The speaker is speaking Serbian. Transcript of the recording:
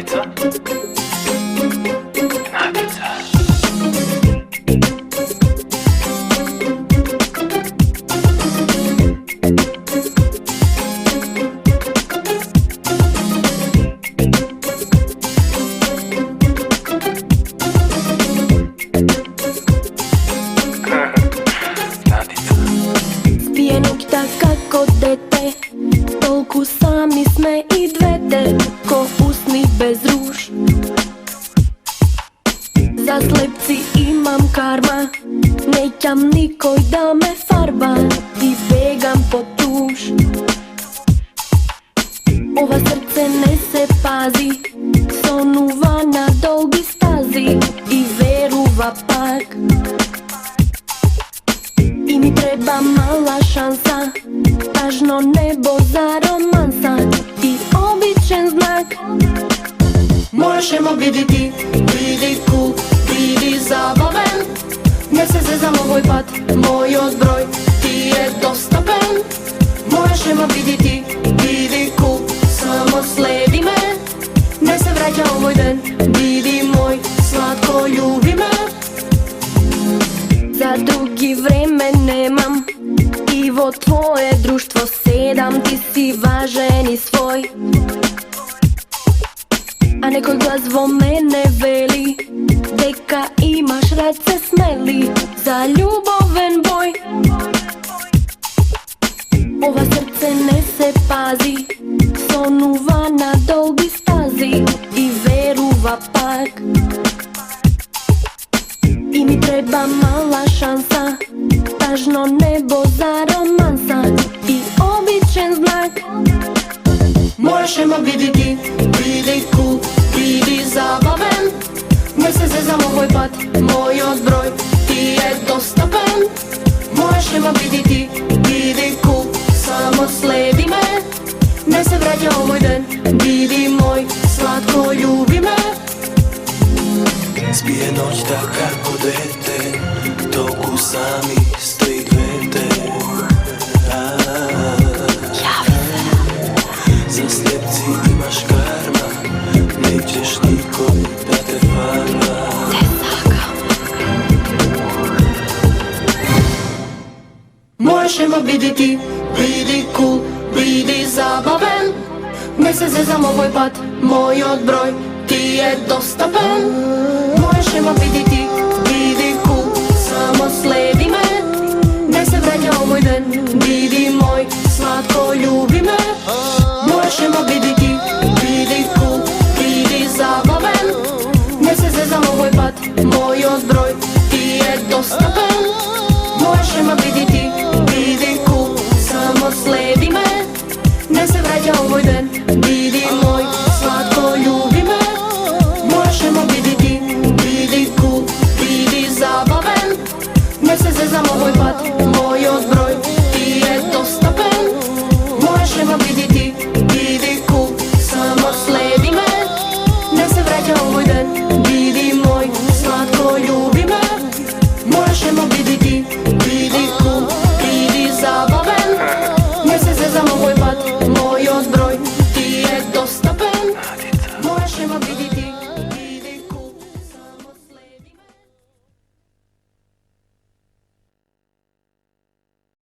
Natica. Natica. Spije nokta kako dete, tolku sami sme i dvete, ko usni bez ruž. Za slepci imam karma, nećam nikoj da me farba i begam po tuž. Ova srce ne se pazi, sonuva na dolgi stazi i veruva pak. I mi treba mala šansa, tažno nebo za romansa i običan znak. Možemo vidjeti, vidi cool, vidi zabaven. Ne se zezam ovoj pat, moj odbroj ti je dosta pen. Možemo vidjeti, vidi cool, samo sledi me. Ne se vraća ovoj den, vidi moj, slatko ljubi me. Za drugi vreme nemam, Ivo tvoje društvo sedam, ti si važen i svoj. A nekoj glas vo mene veli, deka imaš rad se smeli za ljuboven boj. Ova srce ne se pazi, sonuva na dolgi stazi i veruva pak. I mi treba mala šansa, tažno nebo za romansa i običan znak. Možemo vidjeti, vidi cool, vidi zabaven. Ne se zezam ovoj pat, moj odbroj ti je dosta pen. Možemo vidjeti, vidi cool, samo sledi me. Ne se vraća ovoj den, vidi moj, slatko ljubi me. Spije noć tak kako dete, toku sami stoji dvete. Za slijepci imaš karma, nećeš nikoj da te farba. Možemo vidjeti, vidi cool, vidi zabaven. Ne se zezam ovoj pat, moj odbroj ti je dosta pen. Možemo vidjeti, vidi cool, samo sledi me. Ne se vraća ovoj den, vidi moj, slatko ljubi me. Možemo vidjeti, vidi cool, vidi zabaven. Ne se zezam ovoj pat, moj odbroj ti je dosta pen. Možemo vidjeti, vidi cool, samo sledi me. Ne se vraća ovoj den, vidi